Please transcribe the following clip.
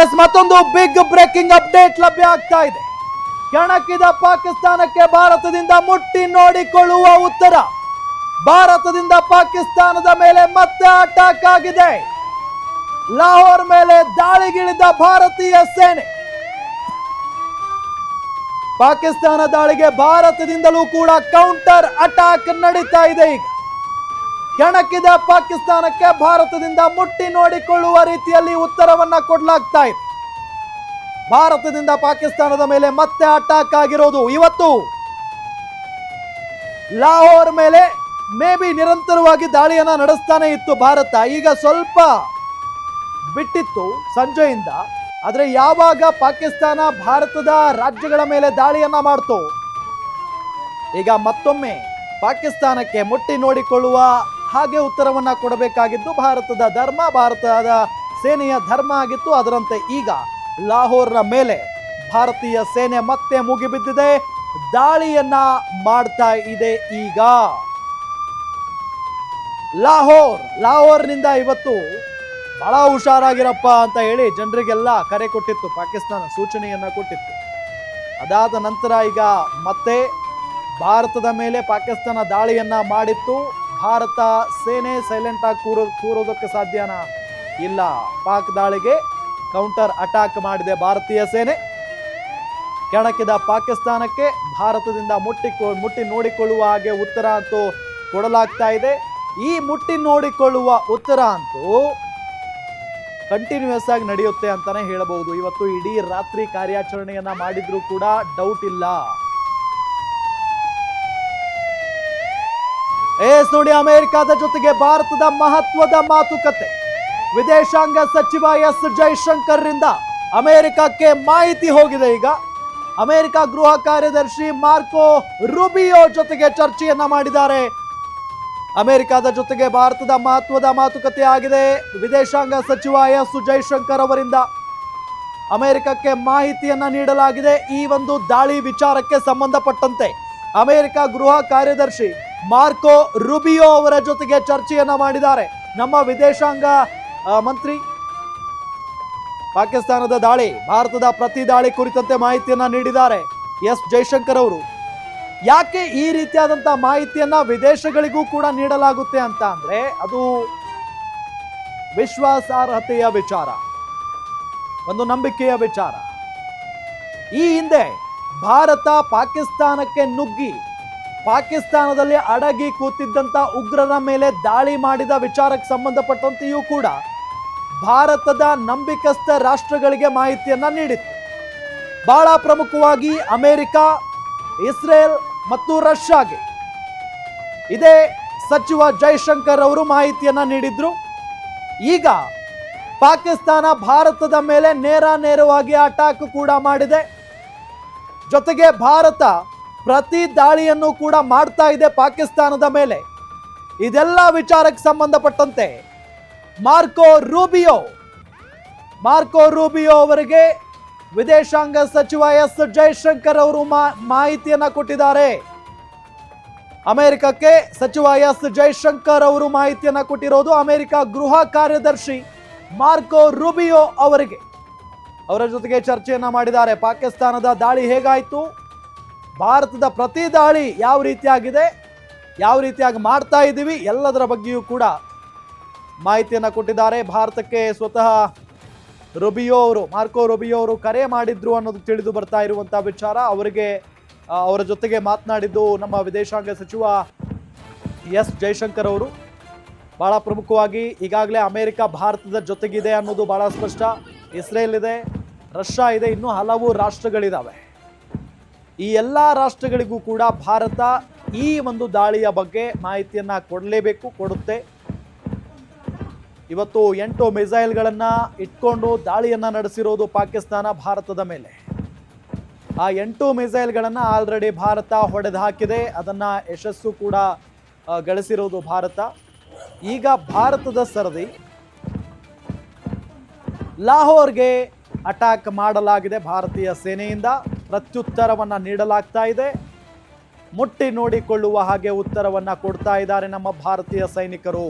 S ಮತ್ತೊಂದು big breaking update ಲಭ್ಯ ಆಗ್ತಾ ಇದೆ. ಕೆಣಕಿದ ಪಾಕಿಸ್ತಾನಕ್ಕೆ ಭಾರತದಿಂದ ಮುಟ್ಟಿ ನೋಡಿಕೊಳ್ಳುವ ಉತ್ತರ. ಭಾರತದಿಂದ ಪಾಕಿಸ್ತಾನದ ಮೇಲೆ ಮತ್ತೆ ಅಟ್ಯಾಕ್ ಆಗಿದೆ. ಲಾಹೋರ್ ಮೇಲೆ ದಾಳಿಗಿಳಿದ ಭಾರತೀಯ ಸೇನೆ. ಪಾಕಿಸ್ತಾನ ದಾಳಿಗೆ ಭಾರತದಿಂದಲೂ ಕೂಡ ಕೌಂಟರ್ ಅಟ್ಯಾಕ್ ನಡೀತಾ ಇದೆ. ಈಗ ಕೆಣಕಿದ ಪಾಕಿಸ್ತಾನಕ್ಕೆ ಭಾರತದಿಂದ ಮುಟ್ಟಿ ನೋಡಿಕೊಳ್ಳುವ ರೀತಿಯಲ್ಲಿ ಉತ್ತರವನ್ನ ಕೊಡಲಾಗ್ತಾ ಇದೆ. ಭಾರತದಿಂದ ಪಾಕಿಸ್ತಾನದ ಮೇಲೆ ಮತ್ತೆ ಅಟ್ಯಾಕ್ ಆಗಿರೋದು ಇವತ್ತು. ಲಾಹೋರ್ ಮೇಲೆ ಮೇ ಬಿ ನಿರಂತರವಾಗಿ ದಾಳಿಯನ್ನ ನಡೆಸ್ತಾನೆ ಇತ್ತು ಭಾರತ. ಈಗ ಸ್ವಲ್ಪ ಬಿಟ್ಟಿತ್ತು ಸಂಜೆಯಿಂದ. ಆದ್ರೆ ಯಾವಾಗ ಪಾಕಿಸ್ತಾನ ಭಾರತದ ರಾಜ್ಯಗಳ ಮೇಲೆ ದಾಳಿಯನ್ನ ಮಾಡ್ತು, ಈಗ ಮತ್ತೊಮ್ಮೆ ಪಾಕಿಸ್ತಾನಕ್ಕೆ ಮುಟ್ಟಿ ನೋಡಿಕೊಳ್ಳುವ ಹಾಗೆ ಉತ್ತರವನ್ನ ಕೊಡಬೇಕಾಗಿದ್ದು ಭಾರತದ ಧರ್ಮ, ಭಾರತದ ಸೇನೆಯ ಧರ್ಮ ಆಗಿತ್ತು. ಅದರಂತೆ ಈಗ ಲಾಹೋರ್ನ ಮೇಲೆ ಭಾರತೀಯ ಸೇನೆ ಮತ್ತೆ ಮುಗಿಬಿದ್ದಿದೆ, ದಾಳಿಯನ್ನ ಮಾಡ್ತಾ ಇದೆ. ಈಗ ಲಾಹೋರ್ನಿಂದ ಇವತ್ತು ಬಹಳ ಹುಷಾರಾಗಿರಪ್ಪ ಅಂತ ಹೇಳಿ ಜನರಿಗೆಲ್ಲ ಕರೆ ಕೊಟ್ಟಿತ್ತು, ಪಾಕಿಸ್ತಾನ ಸೂಚನೆಯನ್ನ ಕೊಟ್ಟಿತ್ತು. ಅದಾದ ನಂತರ ಈಗ ಮತ್ತೆ ಭಾರತದ ಮೇಲೆ ಪಾಕಿಸ್ತಾನ ದಾಳಿಯನ್ನ ಮಾಡಿತ್ತು. ಭಾರತ ಸೇನೆ ಸೈಲೆಂಟ್ ಆಗಿ ಕೂರೋದಕ್ಕೆ ಸಾಧ್ಯನಾ? ಇಲ್ಲ. ಪಾಕ್ ದಾಳಿಗೆ ಕೌಂಟರ್ ಅಟ್ಯಾಕ್ ಮಾಡಿದೆ ಭಾರತೀಯ ಸೇನೆ. ಕೆಣಕಿದ ಪಾಕಿಸ್ತಾನಕ್ಕೆ ಭಾರತದಿಂದ ಮುಟ್ಟಿ ನೋಡಿಕೊಳ್ಳುವ ಹಾಗೆ ಉತ್ತರ ಅಂತೂ ಕೊಡಲಾಗ್ತಾ ಇದೆ. ಈ ಮುಟ್ಟಿ ನೋಡಿಕೊಳ್ಳುವ ಉತ್ತರ ಅಂತೂ ಕಂಟಿನ್ಯೂಸ್ ಆಗಿ ನಡೆಯುತ್ತೆ ಅಂತಾನೆ ಹೇಳಬಹುದು. ಇವತ್ತು ಇಡೀ ರಾತ್ರಿ ಕಾರ್ಯಾಚರಣೆಯನ್ನ ಮಾಡಿದ್ರು ಕೂಡ ಡೌಟ್ ಇಲ್ಲ. ನೋಡಿ, ಅಮೆರಿಕದ ಜೊತೆಗೆ ಭಾರತದ ಮಹತ್ವದ ಮಾತುಕತೆ. ವಿದೇಶಾಂಗ ಸಚಿವ ಎಸ್ ಜೈಶಂಕರ್ ರಿಂದ ಅಮೆರಿಕಕ್ಕೆ ಮಾಹಿತಿ ಹೋಗಿದೆ. ಈಗ ಅಮೆರಿಕ ಗೃಹ ಕಾರ್ಯದರ್ಶಿ ಮಾರ್ಕೋ ರೂಬಿಯೋ ಜೊತೆಗೆ ಚರ್ಚೆಯನ್ನ ಮಾಡಿದ್ದಾರೆ. ಅಮೆರಿಕದ ಜೊತೆಗೆ ಭಾರತದ ಮಹತ್ವದ ಮಾತುಕತೆ ಆಗಿದೆ. ವಿದೇಶಾಂಗ ಸಚಿವ ಎಸ್ ಜೈಶಂಕರ್ ಅವರಿಂದ ಅಮೆರಿಕಕ್ಕೆ ಮಾಹಿತಿಯನ್ನ ನೀಡಲಾಗಿದೆ. ಈ ಒಂದು ದಾಳಿ ವಿಚಾರಕ್ಕೆ ಸಂಬಂಧಪಟ್ಟಂತೆ ಅಮೆರಿಕ ಗೃಹ ಕಾರ್ಯದರ್ಶಿ ಮಾರ್ಕೋ ರೂಬಿಯೋ ಅವರ ಜೊತೆಗೆ ಚರ್ಚೆಯನ್ನ ಮಾಡಿದ್ದಾರೆ. ನಮ್ಮ ವಿದೇಶಾಂಗ ಮಂತ್ರಿ ಪಾಕಿಸ್ತಾನದ ದಾಳಿ, ಭಾರತದ ಪ್ರತಿ ದಾಳಿ ಕುರಿತಂತೆ ಮಾಹಿತಿಯನ್ನ ನೀಡಿದ್ದಾರೆ ಎಸ್ ಜೈಶಂಕರ್ ಅವರು. ಯಾಕೆ ಈ ರೀತಿಯಾದಂತಹ ಮಾಹಿತಿಯನ್ನ ವಿದೇಶಗಳಿಗೂ ಕೂಡ ನೀಡಲಾಗುತ್ತೆ ಅಂತ ಅಂದ್ರೆ ಅದು ವಿಶ್ವಾಸಾರ್ಹತೆಯ ವಿಚಾರ, ಒಂದು ನಂಬಿಕೆಯ ವಿಚಾರ. ಈ ಹಿಂದೆ ಭಾರತ ಪಾಕಿಸ್ತಾನಕ್ಕೆ ನುಗ್ಗಿ ಪಾಕಿಸ್ತಾನದಲ್ಲಿ ಅಡಗಿ ಕೂತಿದ್ದಂತ ಉಗ್ರರ ಮೇಲೆ ದಾಳಿ ಮಾಡಿದ ವಿಚಾರಕ್ಕೆ ಸಂಬಂಧಪಟ್ಟಂತೆಯೂ ಕೂಡ ಭಾರತದ ನಂಬಿಕಸ್ಥ ರಾಷ್ಟ್ರಗಳಿಗೆ ಮಾಹಿತಿಯನ್ನ ನೀಡಿತ್ತು. ಬಹಳ ಪ್ರಮುಖವಾಗಿ ಅಮೆರಿಕ, ಇಸ್ರೇಲ್ ಮತ್ತು ರಷ್ಯಾಗೆ ಇದೇ ಸಚಿವ ಜೈಶಂಕರ್ ಅವರು ಮಾಹಿತಿಯನ್ನ ನೀಡಿದ್ರು. ಈಗ ಪಾಕಿಸ್ತಾನ ಭಾರತದ ಮೇಲೆ ನೇರವಾಗಿ ಅಟ್ಯಾಕ್ ಕೂಡ ಮಾಡಿದೆ. ಜೊತೆಗೆ ಭಾರತ ಪ್ರತಿ ದಾಳಿಯನ್ನು ಕೂಡ ಮಾಡ್ತಾ ಇದೆ ಪಾಕಿಸ್ತಾನದ ಮೇಲೆ. ಇದೆಲ್ಲ ವಿಚಾರಕ್ಕೆ ಸಂಬಂಧಪಟ್ಟಂತೆ ಮಾರ್ಕೋ ರೂಬಿಯೋ ಅವರಿಗೆ ವಿದೇಶಾಂಗ ಸಚಿವ ಎಸ್ ಜೈಶಂಕರ್ ಅವರು ಮಾಹಿತಿಯನ್ನ ಕೊಟ್ಟಿದ್ದಾರೆ. ಅಮೆರಿಕಕ್ಕೆ ಸಚಿವ ಎಸ್ ಜೈಶಂಕರ್ ಅವರು ಮಾಹಿತಿಯನ್ನ ಕೊಟ್ಟಿರೋದು ಅಮೆರಿಕ ಗೃಹ ಕಾರ್ಯದರ್ಶಿ ಮಾರ್ಕೋ ರೂಬಿಯೋ ಅವರಿಗೆ. ಅವರ ಜೊತೆಗೆ ಚರ್ಚೆಯನ್ನ ಮಾಡಿದ್ದಾರೆ. ಪಾಕಿಸ್ತಾನದ ದಾಳಿ ಹೇಗಾಯ್ತು, ಭಾರತದ ಪ್ರತಿ ದಾಳಿ ಯಾವ ರೀತಿಯಾಗಿದೆ, ಯಾವ ರೀತಿಯಾಗಿ ಮಾಡ್ತಾ ಇದ್ದೀವಿ, ಎಲ್ಲದರ ಬಗ್ಗೆಯೂ ಕೂಡ ಮಾಹಿತಿಯನ್ನ ಕೊಟ್ಟಿದ್ದಾರೆ. ಭಾರತಕ್ಕೆ ಸ್ವತಃ ಮಾರ್ಕೋ ರೂಬಿಯೋ ಅವರು ಕರೆ ಮಾಡಿದ್ರು ಅನ್ನೋದು ತಿಳಿದು ಬರ್ತಾ ಇರುವಂತಹ ವಿಚಾರ. ಅವರ ಜೊತೆಗೆ ಮಾತನಾಡಿದ್ದು ನಮ್ಮ ವಿದೇಶಾಂಗ ಸಚಿವ ಎಸ್ ಜೈಶಂಕರ್ ಅವರು. ಬಹಳ ಪ್ರಮುಖವಾಗಿ ಈಗಾಗಲೇ ಅಮೆರಿಕ ಭಾರತದ ಜೊತೆಗಿದೆ ಅನ್ನೋದು ಬಹಳ ಸ್ಪಷ್ಟ. ಇಸ್ರೇಲ್ ಇದೆ, ರಷ್ಯಾ ಇದೆ, ಇನ್ನೂ ಹಲವು ರಾಷ್ಟ್ರಗಳಿದ್ದಾವೆ. ಈ ಎಲ್ಲ ರಾಷ್ಟ್ರಗಳಿಗೂ ಕೂಡ ಭಾರತ ಈ ಒಂದು ದಾಳಿಯ ಬಗ್ಗೆ ಮಾಹಿತಿಯನ್ನ ಕೊಡಲೇಬೇಕು, ಕೊಡುತ್ತೆ. ಇವತ್ತು 8 ಮಿಸೈಲ್ಗಳನ್ನು ಇಟ್ಕೊಂಡು ದಾಳಿಯನ್ನ ನಡೆಸಿರೋದು ಪಾಕಿಸ್ತಾನ ಭಾರತದ ಮೇಲೆ. ಆ 8 ಮಿಸೈಲ್ಗಳನ್ನು ಆಲ್ರೆಡಿ ಭಾರತ ಹೊಡೆದು ಹಾಕಿದೆ. ಅದನ್ನ ಯಶಸ್ಸು ಕೂಡ ಗಳಿಸಿರೋದು ಭಾರತ. ಈಗ ಭಾರತದ ಸರದಿ ಲಾಹೋರ್ಗೆ ಅಟ್ಯಾಕ್ ಮಾಡಲಾಗಿದೆ. ಭಾರತೀಯ ಸೇನೆಯಿಂದ ಪ್ರತ್ಯುತ್ತರವನ್ನ ನೀಡಲಾಗ್ತಾ ಇದೆ. ಮುಟ್ಟಿ ನೋಡಿಕೊಳ್ಳುವ ಹಾಗೆ ಉತ್ತರವನ್ನ ಕೊಡ್ತಾ ಇದ್ದಾರೆ ನಮ್ಮ ಭಾರತೀಯ ಸೈನಿಕರು.